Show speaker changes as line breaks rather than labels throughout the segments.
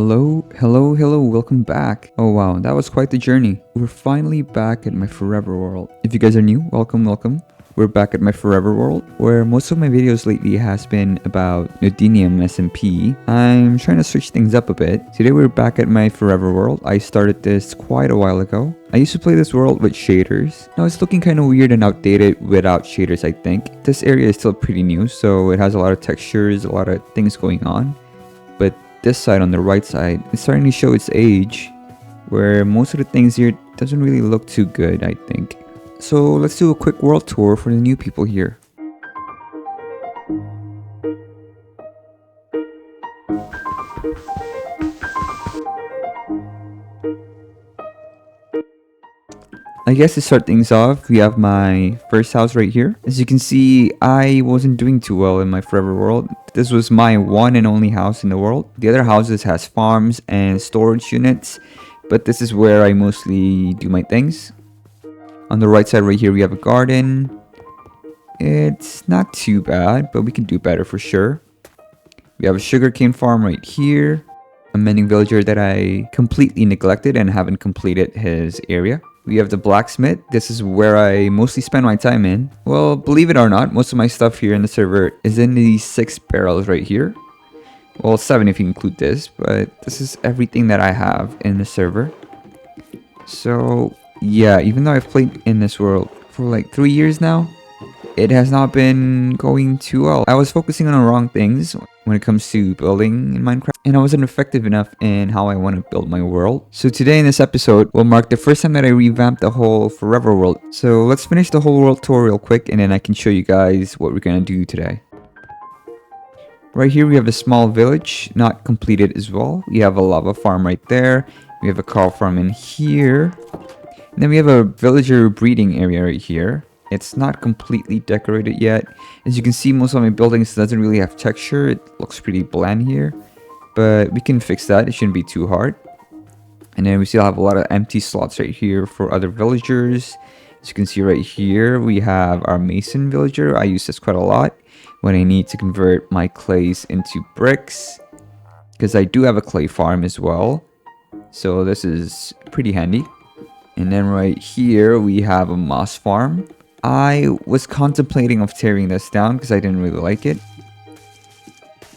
Hello, welcome back. Oh wow, that was quite the journey. We're finally back at my forever world. If you guys are new, welcome. We're back at my forever world, where most of my videos lately has been about Nodenium SMP. I'm trying to switch things up a bit. Today we're back at my forever world. I started this quite a while ago. I used to play this world with shaders. Now it's looking kind of weird and outdated without shaders, I think. This area is still pretty new, so it has a lot of textures, a lot of things going on. But this side on the right side, it's starting to show its age, where most of the things here doesn't really look too good, I think. So let's do a quick world tour for the new people here. I guess to start things off, we have my first house right here. As you can see, I wasn't doing too well in my forever world. This was my one and only house in the world. The other houses has farms and storage units, but this is where I mostly do my things. On the right side right here, we have a garden. It's not too bad, but we can do better for sure. We have a sugarcane farm right here. A mending villager that I completely neglected and haven't completed his area. We have the blacksmith. This is where I mostly spend my time in. Well, believe it or not, most of my stuff here in the server is in these 6 barrels right here. Well, 7 if you include this, but this is everything that I have in the server. So, yeah, even though I've played in this world for like 3 years now, it has not been going too well. I was focusing on the wrong things when it comes to building in Minecraft, and I wasn't effective enough in how I want to build my world. So today in this episode will mark the first time that I revamped the whole forever world. So let's finish the whole world tour real quick, and then I can show you guys what we're gonna do today. Right here we have a small village, not completed as well. We have a lava farm right there. We have a cow farm in here. And then we have a villager breeding area right here. It's not completely decorated yet. As you can see, most of my buildings doesn't really have texture. It looks pretty bland here, but we can fix that. It shouldn't be too hard. And then we still have a lot of empty slots right here for other villagers. As you can see right here, we have our mason villager. I use this quite a lot when I need to convert my clays into bricks, because I do have a clay farm as well. So this is pretty handy. And then right here, we have a moss farm. I was contemplating of tearing this down because I didn't really like it.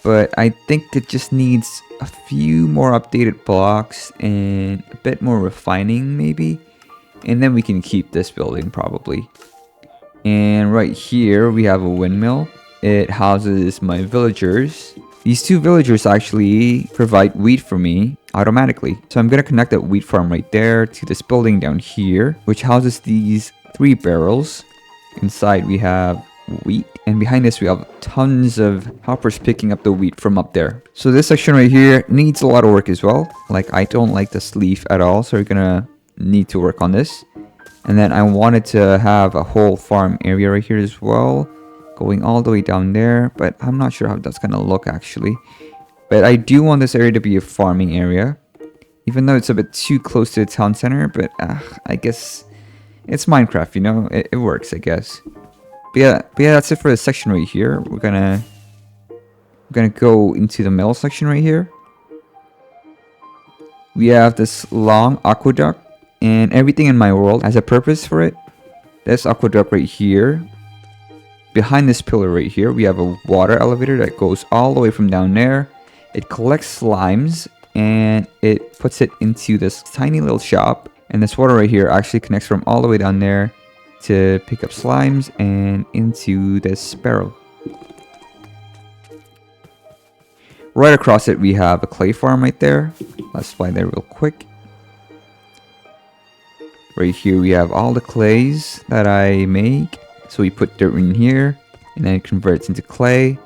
But I think it just needs a few more updated blocks and a bit more refining maybe. And then we can keep this building probably. And right here we have a windmill. It houses my villagers. These 2 villagers actually provide wheat for me automatically. So I'm going to connect that wheat farm right there to this building down here, which houses these 3 barrels. Inside we have wheat, and behind this we have tons of hoppers picking up the wheat from up there. So this section right here needs a lot of work as well. Like, I don't like this leaf at all, so we're gonna need to work on this. And then I wanted to have a whole farm area right here as well, going all the way down there, but I'm not sure how that's gonna look actually. But I do want this area to be a farming area, even though it's a bit too close to the town center. But I guess it's Minecraft, you know, it works, I guess. But yeah, that's it for the section right here. We're gonna go into the middle section right here. We have this long aqueduct, and everything in my world has a purpose for it. This aqueduct right here. Behind this pillar right here, we have a water elevator that goes all the way from down there. It collects slimes, and it puts it into this tiny little shop. And this water right here actually connects from all the way down there to pick up slimes and into this barrel. Right across it, we have a clay farm right there. Let's fly there real quick. Right here, we have all the clays that I make. So we put dirt in here, and then it converts into clay.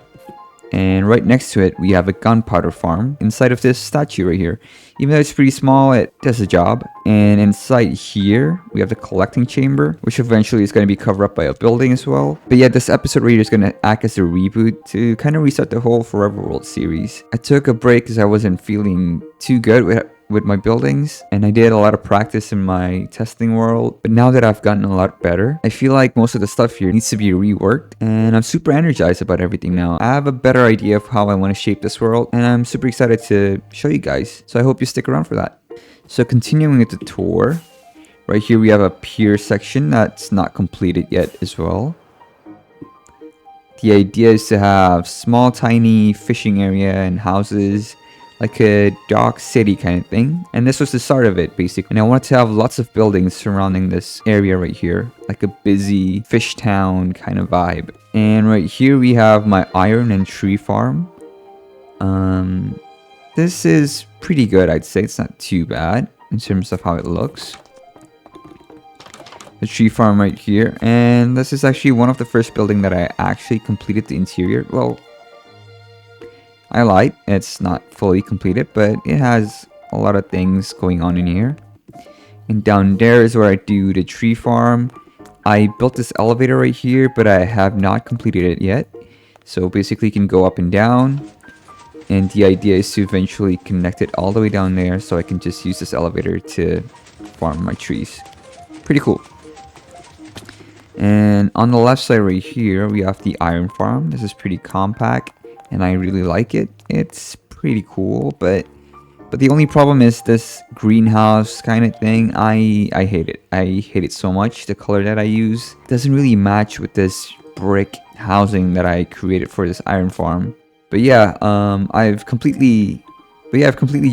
And right next to it, we have a gunpowder farm inside of this statue right here. Even though it's pretty small, it does the job. And inside here, we have the collecting chamber, which eventually is going to be covered up by a building as well. But yeah, this episode right here is going to act as a reboot to kind of reset the whole Forever World series. I took a break because I wasn't feeling too good with with my buildings, and I did a lot of practice in my testing world. But now that I've gotten a lot better, I feel like most of the stuff here needs to be reworked, and I'm super energized about everything now. I have a better idea of how I want to shape this world, and I'm super excited to show you guys. So I hope you stick around for that. So continuing with the tour, right here we have a pier section that's not completed yet as well. The idea is to have small tiny fishing area and houses, like a dock city kind of thing. And this was the start of it basically. And I wanted to have lots of buildings surrounding this area right here, like a busy fish town kind of vibe. And right here we have my iron and tree farm. This is pretty good, I'd say. It's not too bad in terms of how it looks. The tree farm right here, and this is actually one of the first building that I actually completed the interior. Well, I lied, it's not fully completed, but it has a lot of things going on in here. And down there is where I do the tree farm. I built this elevator right here, but I have not completed it yet. So basically you can go up and down, and the idea is to eventually connect it all the way down there so I can just use this elevator to farm my trees. Pretty cool. And on the left side right here, we have the iron farm. This is pretty compact, and I really like it. It's pretty cool, but the only problem is this greenhouse kind of thing. I hate it. I hate it so much. The color that I use doesn't really match with this brick housing that I created for this iron farm. But yeah, I've completely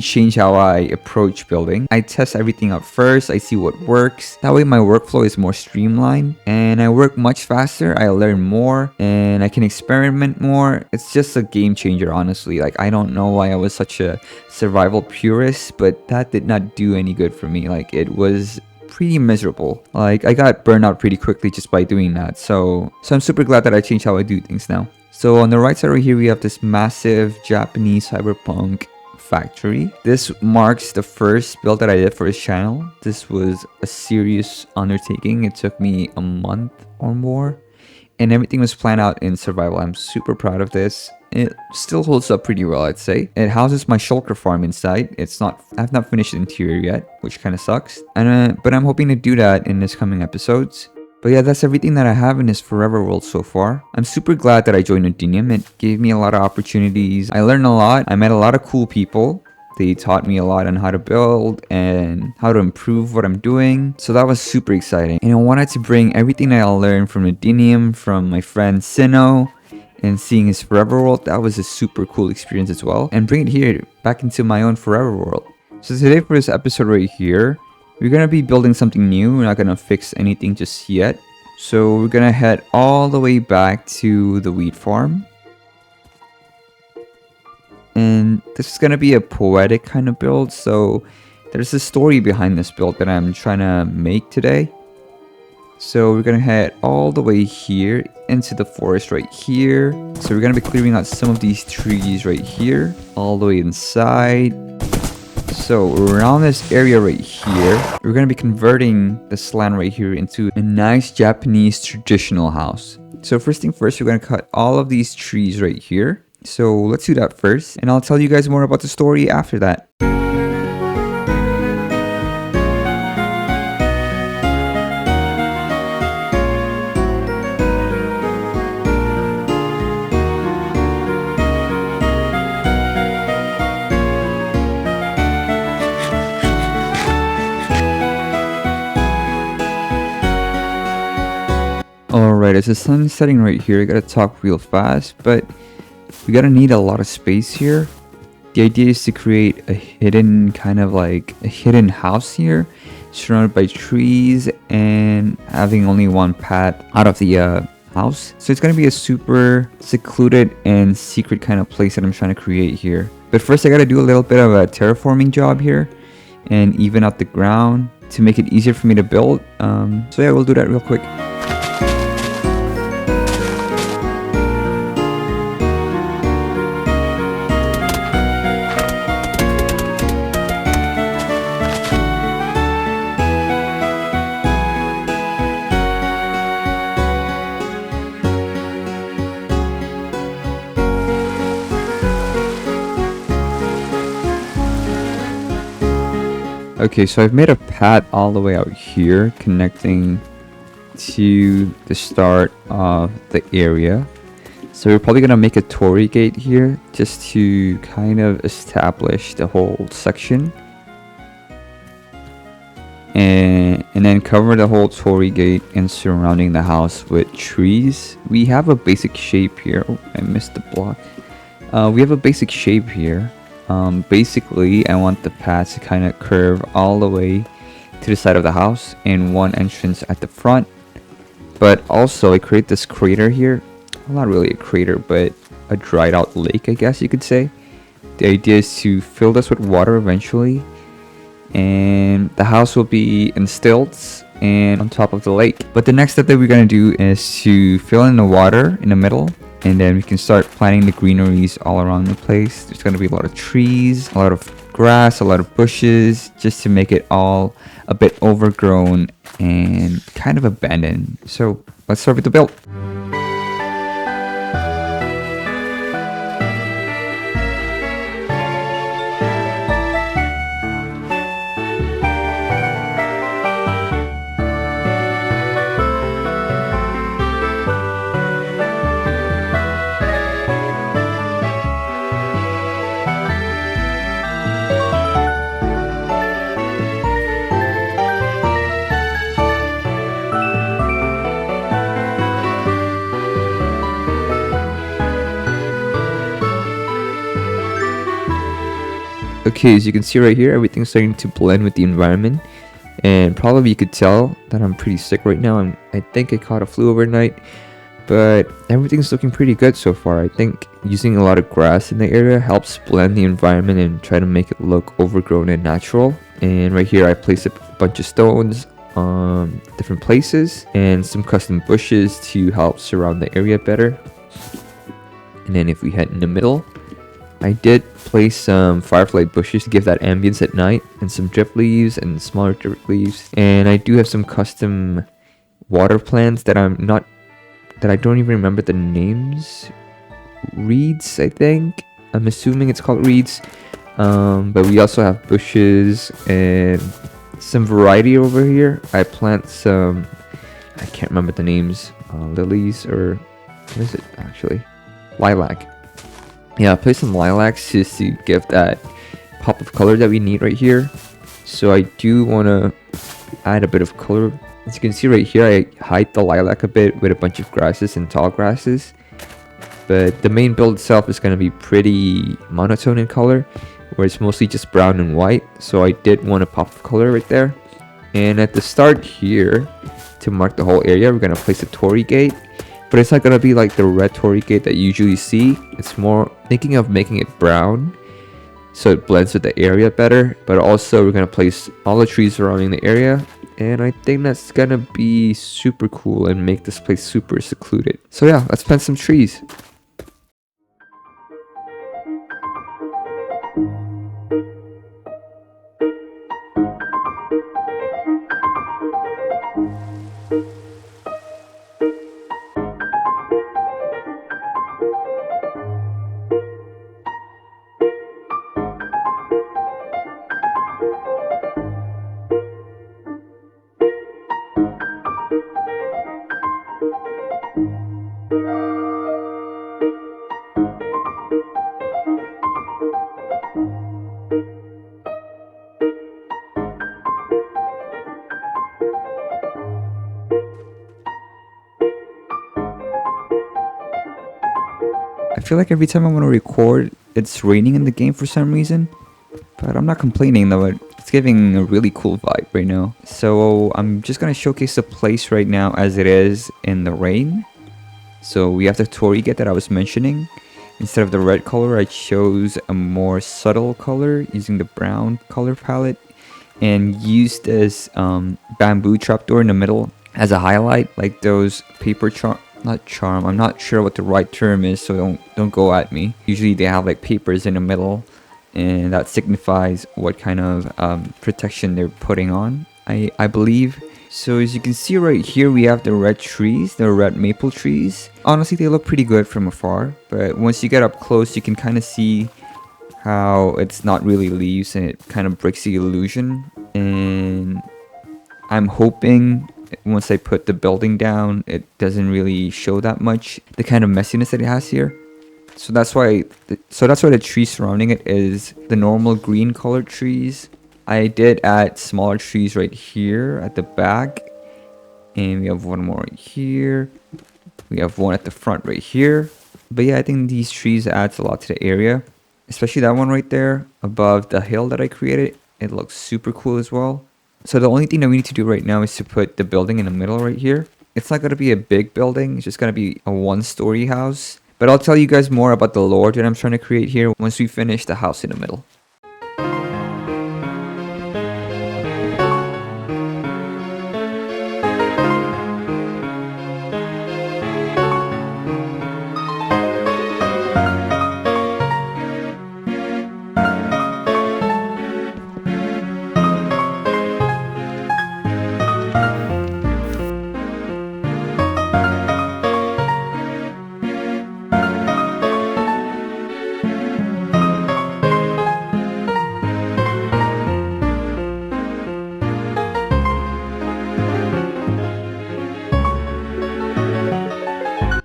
changed how I approach building. I test everything out first. I see what works. That way my workflow is more streamlined and I work much faster. I learn more and I can experiment more. It's just a game changer, honestly. Like, I don't know why I was such a survival purist, but that did not do any good for me. Like, it was pretty miserable. Like, I got burned out pretty quickly just by doing that. So I'm super glad that I changed how I do things now. So on the right side right here, we have this massive Japanese cyberpunk factory. This marks the first build that I did for this channel. This was a serious undertaking. It took me a month or more, and everything was planned out in survival. I'm super proud of this. It still holds up pretty well, I'd say. It houses my shulker farm inside. I've not finished the interior yet, which kind of sucks. But I'm hoping to do that in this coming episodes. But yeah, that's everything that I have in this forever world so far. I'm super glad that I joined Nodenium. It gave me a lot of opportunities. I learned a lot. I met a lot of cool people. They taught me a lot on how to build and how to improve what I'm doing. So that was super exciting. And I wanted to bring everything that I learned from Nodenium, from my friend Sino, and seeing his forever world. That was a super cool experience as well. And bring it here, back into my own forever world. So today for this episode right here, we're going to be building something new. We're not going to fix anything just yet. So we're going to head all the way back to the wheat farm. And this is going to be a poetic kind of build. So there's a story behind this build that I'm trying to make today. So we're going to head all the way here into the forest right here. So we're going to be clearing out some of these trees right here, all the way inside. So around this area right here, we're going to be converting this land right here into a nice Japanese traditional house. So first thing first, we're going to cut all of these trees right here. So let's do that first, and I'll tell you guys more about the story after that. Alright, as the sun's setting right here, I gotta talk real fast, but we gotta need a lot of space here. The idea is to create a hidden kind of like a hidden house here, surrounded by trees and having only one path out of the house. So it's gonna be a super secluded and secret kind of place that I'm trying to create here. But first I gotta do a little bit of a terraforming job here and even out the ground to make it easier for me to build. So yeah, we'll do that real quick. Okay, so I've made a path all the way out here connecting to the start of the area. So we're probably gonna make a torii gate here just to kind of establish the whole section. And then cover the whole torii gate and surrounding the house with trees. We have a basic shape here. Oh, I missed the block. We have a basic shape here. Basically, I want the path to kind of curve all the way to the side of the house and one entrance at the front. But also, I create this crater here. Well, not really a crater, but a dried out lake, I guess you could say. The idea is to fill this with water eventually. And the house will be in stilts and on top of the lake. But the next step that we're going to do is to fill in the water in the middle. And then we can start planting the greeneries all around the place. There's going to be a lot of trees, a lot of grass, a lot of bushes, just to make it all a bit overgrown and kind of abandoned. So let's start with the build. Okay, as you can see right here, everything's starting to blend with the environment. And probably you could tell that I'm pretty sick right now. I think I caught a flu overnight. But everything's looking pretty good so far. I think using a lot of grass in the area helps blend the environment and try to make it look overgrown and natural. And right here I placed a bunch of stones different places and some custom bushes to help surround the area better. And then if we head in the middle, I did place some firefly bushes to give that ambience at night, and some drip leaves and smaller drip leaves. And I do have some custom water plants that I don't even remember the names. Reeds, I think. I'm assuming it's called reeds. But we also have bushes and some variety over here. I plant some, I can't remember the names, lilies, or what is it actually? Lilac. Yeah, I placed some lilacs just to give that pop of color that we need right here. So I do want to add a bit of color. As you can see right here, I hide the lilac a bit with a bunch of grasses and tall grasses. But the main build itself is going to be pretty monotone in color, where it's mostly just brown and white. So I did want a pop of color right there. And at the start here, to mark the whole area, we're going to place a torii gate. But it's not going to be like the red torii gate that you usually see. It's more thinking of making it brown so it blends with the area better. But also we're going to place all the trees surrounding the area. And I think that's going to be super cool and make this place super secluded. So yeah, let's plant some trees. I feel like every time I want to record, it's raining in the game for some reason. But I'm not complaining though, it's giving a really cool vibe right now. So I'm just going to showcase the place right now as it is in the rain. So we have the torii gate that I was mentioning. Instead of the red color, I chose a more subtle color using the brown color palette. And used this bamboo trapdoor in the middle as a highlight, like those paper charm, I'm not sure what the right term is, so don't go at me. Usually they have like papers in the middle, and that signifies what kind of protection they're putting on, I believe. So as you can see right here, we have the red trees, the red maple trees. Honestly, they look pretty good from afar, but once you get up close, you can kind of see how it's not really leaves and it kind of breaks the illusion. And I'm hoping once I put the building down, it doesn't really show that much the kind of messiness that it has here. So that's why the tree surrounding it is the normal green colored trees. I did add smaller trees right here at the back, and we have one more right here. We have one at the front right here. But yeah, I think these trees adds a lot to the area, especially that one right there above the hill that I created. It looks super cool as well. So the only thing that we need to do right now is to put the building in the middle right here. It's not going to be a big building. It's just going to be a one-story house. But I'll tell you guys more about the lore that I'm trying to create here once we finish the house in the middle.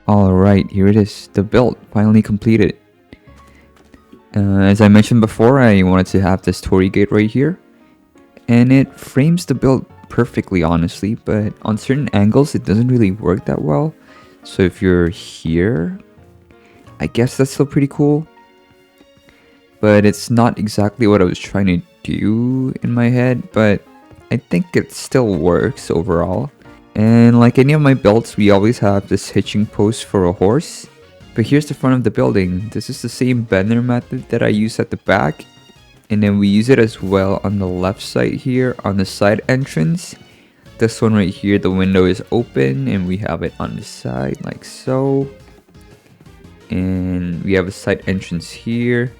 Alright, here it is, the build, finally completed. As I mentioned before, I wanted to have this torii gate right here. And it frames the build perfectly, honestly, but on certain angles it doesn't really work that well. So if you're here, I guess that's still pretty cool. But it's not exactly what I was trying to do in my head, but I think it still works overall. And like any of my builds, we always have this hitching post for a horse. But here's the front of the building. This is the same bender method that I use at the back. And then we use it as well on the left side here on the side entrance. This one right here, the window is open and we have it on the side like so. And we have a side entrance here.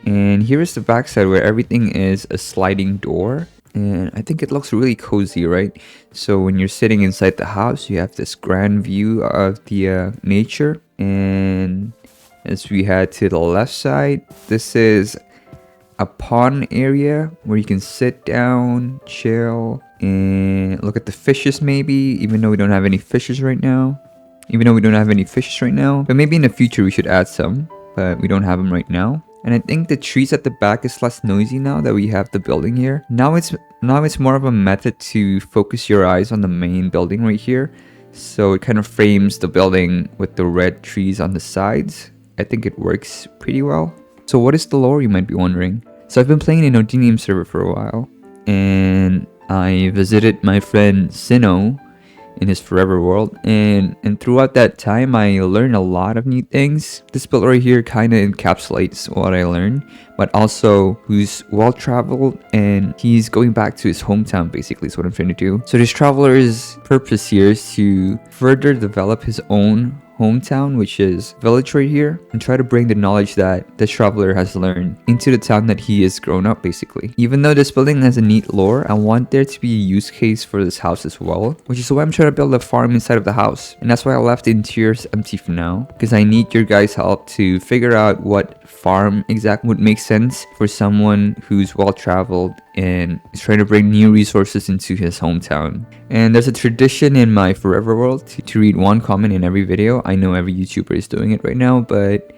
And here is the back side where everything is a sliding door. And I think it looks really cozy, right? So when you're sitting inside the house, you have this grand view of the nature. And as we head to the left side, this is a pond area where you can sit down, chill, and look at the fishes maybe, even though we don't have any fishes right now. But maybe in the future we should add some, but we don't have them right now. And I think the trees at the back is less noisy now that we have the building here. Now it's more of a method to focus your eyes on the main building right here. So it kind of frames the building with the red trees on the sides. I think it works pretty well. So what is the lore, you might be wondering? So I've been playing a Nodenium server for a while. And I visited my friend Sinnoh in his forever world, and throughout that time I learned a lot of new things. This build right here kind of encapsulates what I learned, but also who's well traveled and he's going back to his hometown, basically is what I'm trying to do. So this traveler's purpose here is to further develop his own hometown, which is village right here, and try to bring the knowledge that the traveler has learned into the town that he has grown up, basically. Even though this building has a neat lore, I want there to be a use case for this house as well, which is why I'm trying to build a farm inside of the house. And that's why I left the interiors empty for now, because I need your guys' help to figure out what farm exactly would make sense for someone who's well traveled and is trying to bring new resources into his hometown. And there's a tradition in my forever world to read one comment in every video. I know every YouTuber is doing it right now, but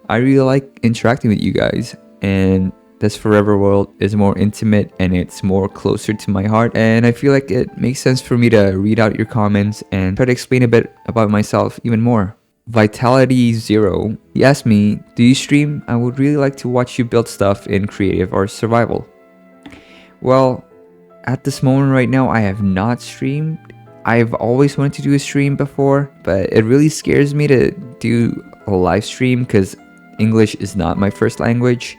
I really like interacting with you guys, and this forever world is more intimate and it's more closer to my heart, and I feel like it makes sense for me to read out your comments and try to explain a bit about myself even more. Vitality 0, he asked me, do you stream? I would really like to watch you build stuff in creative or survival. Well, at this moment right now, I have not streamed. I've always wanted to do a stream before, but it really scares me to do a live stream because English is not my first language.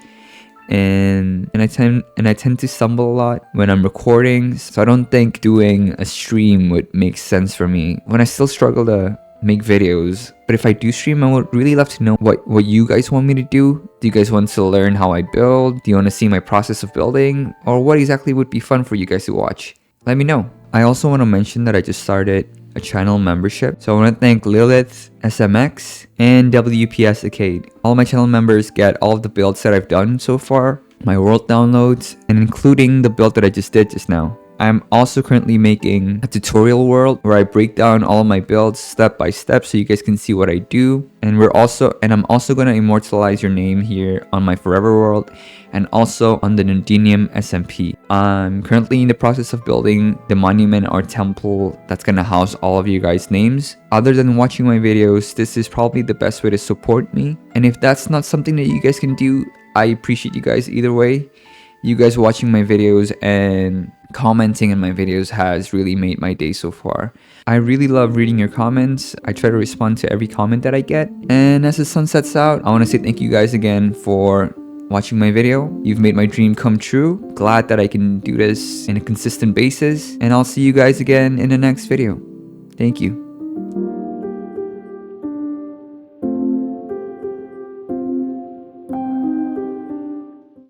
And I tend to stumble a lot when I'm recording, so I don't think doing a stream would make sense for me when I still struggle to make videos. But if I do stream, I would really love to know what you guys want me to do. Do you guys want to learn how I build? Do you want to see my process of building? Or what exactly would be fun for you guys to watch? Let me know. I also want to mention that I just started a channel membership. So I want to thank Lilith, SMX, and WPS Arcade. All my channel members get all of the builds that I've done so far, my world downloads, and including the build that I just did just now. I'm also currently making a tutorial world where I break down all of my builds step by step so you guys can see what I do. And I'm also going to immortalize your name here on my forever world and also on the Nodenium SMP. I'm currently in the process of building the monument or temple that's going to house all of you guys' names. Other than watching my videos, this is probably the best way to support me. And if that's not something that you guys can do, I appreciate you guys either way. You guys watching my videos and commenting on my videos has really made my day so far. I really love reading your comments. I try to respond to every comment that I get. And as the sun sets out, I want to say thank you guys again for watching my video. You've made my dream come true. Glad that I can do this in a consistent basis. And I'll see you guys again in the next video. Thank you.